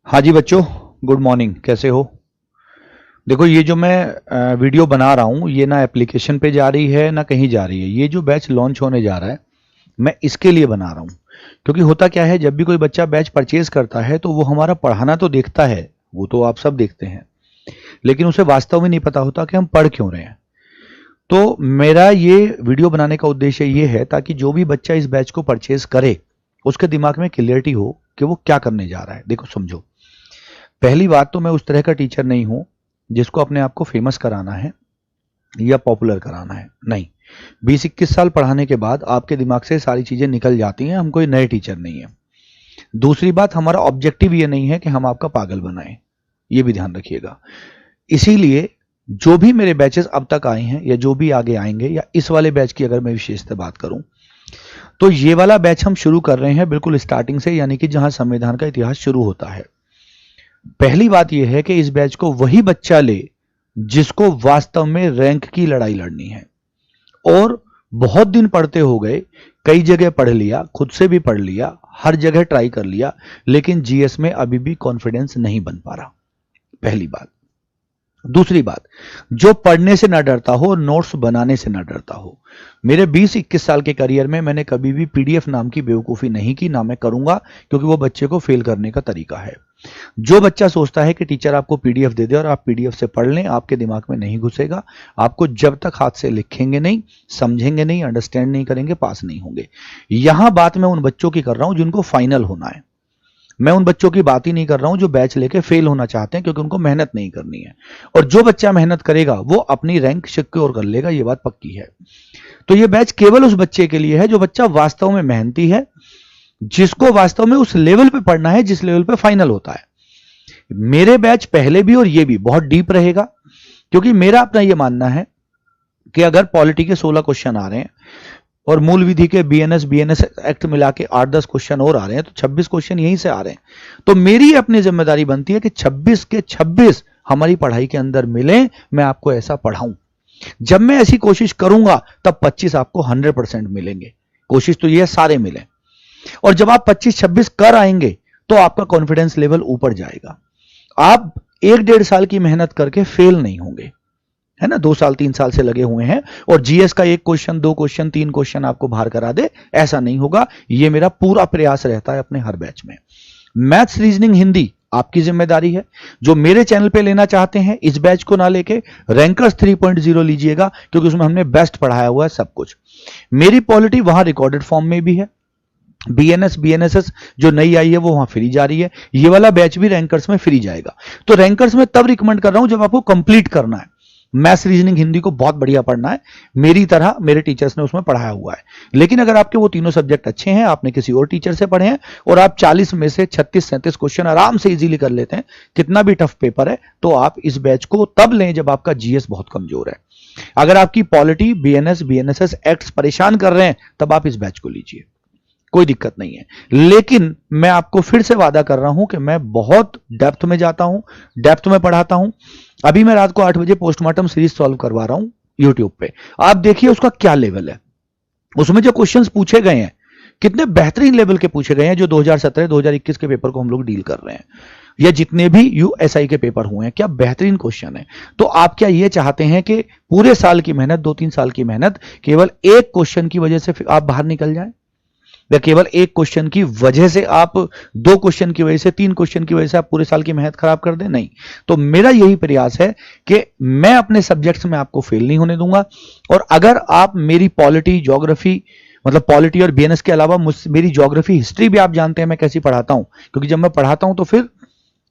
हाँ जी बच्चों, good morning. कैसे हो? देखो, ये जो मैं वीडियो बना रहा हूँ ये ना एप्लीकेशन पे जा रही है ना कहीं जा रही है। ये जो बैच लॉन्च होने जा रहा है मैं इसके लिए बना रहा हूँ। क्योंकि होता क्या है, जब भी कोई बच्चा बैच परचेज करता है तो वो हमारा पढ़ाना तो देखता है, वो तो आप सब देखते हैं, लेकिन उसे वास्तव में नहीं पता होता कि हम पढ़ क्यों रहे हैं। तो मेरा ये वीडियो बनाने का उद्देश्य ये है ताकि जो भी बच्चा इस बैच को परचेज करे उसके दिमाग में क्लियरिटी हो कि वो क्या करने जा रहा है। देखो समझो, पहली बात तो मैं उस तरह का टीचर नहीं हूं जिसको अपने आप को फेमस कराना है या पॉपुलर कराना है। नहीं, 20-21 साल पढ़ाने के बाद आपके दिमाग से सारी चीजें निकल जाती हैं। हम कोई नए टीचर नहीं है। दूसरी बात, हमारा ऑब्जेक्टिव ये नहीं है कि हम आपका पागल बनाएं, ये भी ध्यान रखिएगा। इसीलिए जो भी मेरे बैचेस अब तक आए हैं या जो भी आगे आएंगे, या इस वाले बैच की अगर मैं विशेषता बात करूं तो ये वाला बैच हम शुरू कर रहे हैं बिल्कुल स्टार्टिंग से, यानी कि जहां संविधान का इतिहास शुरू होता है। पहली बात यह है कि इस बैच को वही बच्चा ले जिसको वास्तव में रैंक की लड़ाई लड़नी है। और बहुत दिन पढ़ते हो गए, कई जगह पढ़ लिया, खुद से भी पढ़ लिया, हर जगह ट्राई कर लिया, लेकिन जीएस में अभी भी कॉन्फिडेंस नहीं बन पा रहा। पहली बात। दूसरी बात, जो पढ़ने से ना डरता हो, नोट्स बनाने से ना डरता हो। मेरे 20-21 साल के करियर में मैंने कभी भी पीडीएफ नाम की बेवकूफी नहीं की, ना मैं करूंगा, क्योंकि वो बच्चे को फेल करने का तरीका है। जो बच्चा सोचता है कि टीचर आपको पीडीएफ दे दे और आप पीडीएफ से पढ़ लें, आपके दिमाग में नहीं घुसेगा। आपको जब तक हाथ से लिखेंगे नहीं, समझेंगे नहीं, अंडरस्टैंड नहीं करेंगे, पास नहीं होंगे। यहां बात मैं उन बच्चों की कर रहा हूं जिनको फाइनल होना है। मैं उन बच्चों की बात ही नहीं कर रहा हूं जो बैच लेके फेल होना चाहते हैं, क्योंकि उनको मेहनत नहीं करनी है। और जो बच्चा मेहनत करेगा वो अपनी रैंक सिक्योर कर लेगा, ये बात पक्की है। तो ये बैच केवल उस बच्चे के लिए है जो बच्चा वास्तव में मेहनती है, जिसको वास्तव में उस लेवल पे पढ़ना है जिस लेवल पे फाइनल होता है। मेरे बैच पहले भी और ये भी बहुत डीप रहेगा, क्योंकि मेरा अपना ये मानना है कि अगर पॉलिटी के 16 क्वेश्चन आ रहे हैं और मूल विधि के बीएनएस एक्ट मिला के 8-10 क्वेश्चन और आ रहे हैं, तो 26 क्वेश्चन यहीं से आ रहे हैं। तो मेरी अपनी जिम्मेदारी बनती है कि 26 के 26 हमारी पढ़ाई के अंदर मिले, मैं आपको ऐसा पढ़ाऊं। जब मैं ऐसी कोशिश करूंगा तब 25 आपको 100% मिलेंगे। कोशिश तो यह सारे मिले। और जब आप 25-26 कर आएंगे तो आपका कॉन्फिडेंस लेवल ऊपर जाएगा। आप 1-1.5 साल की मेहनत करके फेल नहीं होंगे, है ना। 2 साल 3 साल से लगे हुए हैं और जीएस का 1 क्वेश्चन 2 क्वेश्चन 3 क्वेश्चन आपको बाहर करा दे, ऐसा नहीं होगा। ये मेरा पूरा प्रयास रहता है अपने हर बैच में। मैथ्स, रीजनिंग, हिंदी आपकी जिम्मेदारी है। जो मेरे चैनल पे लेना चाहते हैं इस बैच को ना लेके रैंकर्स 3.0 लीजिएगा, क्योंकि उसमें हमने बेस्ट पढ़ाया हुआ है सब कुछ। मेरी पॉलिटी वहां रिकॉर्डेड फॉर्म में भी है। बीएनएस जो नई आई है वो वहां फ्री जा रही है। ये वाला बैच भी रैंकर्स में फ्री जाएगा। तो रैंकर्स में तब रिकमेंड कर रहा हूं जब आपको कंप्लीट करना है। मैथ्स, रीजनिंग, हिंदी को बहुत बढ़िया पढ़ना है, मेरी तरह मेरे टीचर्स ने उसमें पढ़ाया हुआ है। लेकिन अगर आपके वो तीनों सब्जेक्ट अच्छे हैं, आपने किसी और टीचर से पढ़े हैं और आप 40 में से 36-37 क्वेश्चन आराम से इजीली कर लेते हैं, कितना भी टफ पेपर है, तो आप इस बैच को तब लें जब आपका जीएस बहुत कमजोर है। अगर आपकी पॉलिटी, बीएनएस एक्ट्स परेशान कर रहे हैं, तब आप इस बैच को लीजिए, कोई दिक्कत नहीं है। लेकिन मैं आपको फिर से वादा कर रहा हूं कि मैं बहुत डेप्थ में जाता हूं, डेप्थ में पढ़ाता हूं। अभी मैं रात को 8 बजे पोस्टमार्टम सीरीज सॉल्व करवा रहा हूं यूट्यूब पे। आप देखिए उसका क्या लेवल है। उसमें जो क्वेश्चंस पूछे गए हैं कितने बेहतरीन लेवल के पूछे गए हैं, जो 2017-2021 के पेपर को हम लोग डील कर रहे हैं, या जितने भी यूएसआई के पेपर हुए हैं, क्या बेहतरीन क्वेश्चन है। तो आप क्या ये चाहते हैं कि पूरे साल की मेहनत, 2-3 साल की मेहनत केवल एक क्वेश्चन की वजह से आप बाहर निकल जाए, या केवल एक क्वेश्चन की वजह से आप 2 क्वेश्चन की वजह से 3 क्वेश्चन की वजह से आप पूरे साल की मेहनत खराब कर दें? नहीं। तो मेरा यही प्रयास है कि मैं अपने सब्जेक्ट्स में आपको फेल नहीं होने दूंगा। और अगर आप मेरी पॉलिटी, ज्योग्राफी, मतलब पॉलिटी और बीएनएस के अलावा मेरी ज्योग्राफी, हिस्ट्री भी आप जानते हैं मैं कैसी पढ़ाता हूं, क्योंकि जब मैं पढ़ाता हूं तो फिर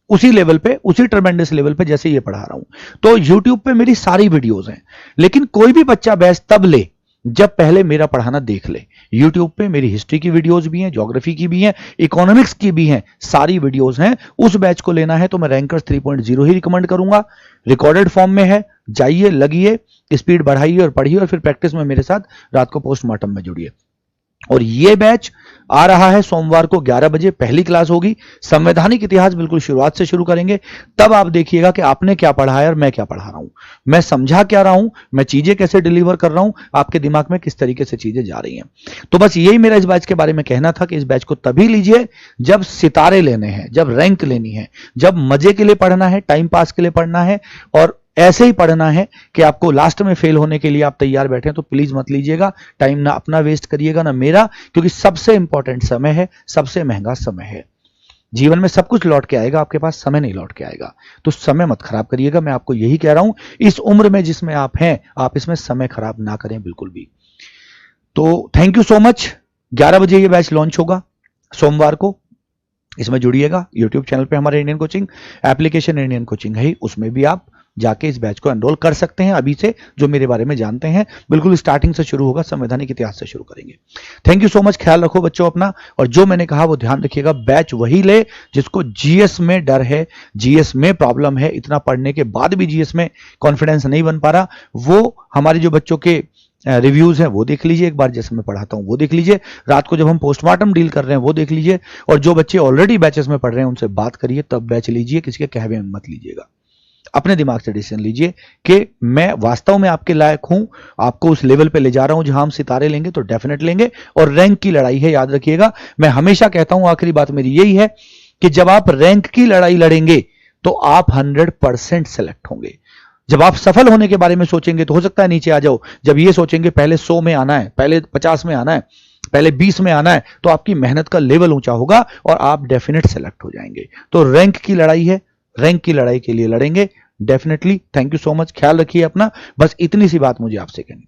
उसी लेवल पे, उसी ट्रेमेंडस लेवल पे जैसे ये पढ़ा रहा हूं। तो यूट्यूब पे मेरी सारी वीडियोस हैं। लेकिन कोई भी बच्चा बैच तब ले जब पहले मेरा पढ़ाना देख ले। YouTube पे मेरी हिस्ट्री की वीडियोस भी हैं, ज्योग्राफी की भी हैं, इकोनॉमिक्स की भी हैं, सारी वीडियोस हैं। उस बैच को लेना है तो मैं रैंकर्स 3.0 ही रिकमेंड करूंगा। रिकॉर्डेड फॉर्म में है, जाइए, लगिए, स्पीड बढ़ाइए और पढ़िए, और फिर प्रैक्टिस में मेरे साथ रात को पोस्टमार्टम में जुड़िए। और ये बैच आ रहा है सोमवार को 11 बजे, पहली क्लास होगी। संवैधानिक इतिहास बिल्कुल शुरुआत से शुरू करेंगे। तब आप देखिएगा कि आपने क्या पढ़ा है और मैं क्या पढ़ा रहा हूं, मैं समझा क्या रहा हूं, मैं चीजें कैसे डिलीवर कर रहा हूं, आपके दिमाग में किस तरीके से चीजें जा रही हैं। तो बस यही मेरा इस बैच के बारे में कहना था कि इस बैच को तभी लीजिए जब सितारे लेने हैं, जब रैंक लेनी है, जब मजे के लिए पढ़ना है, टाइम पास के लिए पढ़ना है और ऐसे ही पढ़ना है कि आपको लास्ट में फेल होने के लिए आप तैयार बैठे हैं। तो प्लीज मत लीजिएगा, टाइम ना अपना वेस्ट करिएगा ना मेरा, क्योंकि सबसे इंपॉर्टेंट समय है, सबसे महंगा समय है। जीवन में सब कुछ लौट के आएगा, आपके पास समय नहीं लौट के आएगा। तो समय मत खराब करिएगा, मैं आपको यही कह रहा हूं। इस उम्र में जिसमें आप हैं, आप इसमें समय खराब ना करें बिल्कुल भी। तो थैंक यू सो मच। 11 बजे ये बैच लॉन्च होगा सोमवार को, इसमें जुड़िएगा। यूट्यूब चैनल पे हमारे Indian coaching, application Indian coaching है, उसमें भी आप जाके इस बैच को एनरोल कर सकते हैं अभी से, जो मेरे बारे में जानते हैं। बिल्कुल स्टार्टिंग से शुरू होगा, संवैधानिक इतिहास से शुरू करेंगे। Thank you so much. ख्याल रखो बच्चों अपना, और जो मैंने कहा वो ध्यान रखिएगा। बैच वही ले जिसको जीएस में डर है, जीएस में प्रॉब्लम है, इतना पढ़ने के बाद भी जीएस में कॉन्फिडेंस नहीं बन पा रहा, वो हमारे जो बच्चों के रिव्यूज हैं वो देख लीजिए एक बार, जैसे मैं पढ़ाता हूं वो देख लीजिए, रात को जब हम पोस्टमार्टम डील कर रहे हैं वो देख लीजिए, और जो बच्चे ऑलरेडी बैचेस में पढ़ रहे हैं उनसे बात करिए, तब बैच लीजिए, किसी के कहवे में मत लीजिएगा। अपने दिमाग से डिसीजन लीजिए कि मैं वास्तव में आपके लायक हूं, आपको उस लेवल पे ले जा रहा हूं जहां हम सितारे लेंगे तो डेफिनेट लेंगे। और रैंक की लड़ाई है, याद रखिएगा। मैं हमेशा कहता हूं, आखिरी बात मेरी यही है कि जब आप रैंक की लड़ाई लड़ेंगे तो आप 100% सेलेक्ट होंगे। जब आप सफल होने के बारे में सोचेंगे तो हो सकता है नीचे आ जाओ। जब ये सोचेंगे पहले 100 में आना है, पहले 50 में आना है, पहले 20 में आना है, तो आपकी मेहनत का लेवल ऊंचा होगा और आप डेफिनेट सेलेक्ट हो जाएंगे। तो रैंक की लड़ाई है, रैंक की लड़ाई के लिए लड़ेंगे definitely. Thank you so much. ख्याल रखिए अपना। बस इतनी सी बात मुझे आपसे कहनी थी।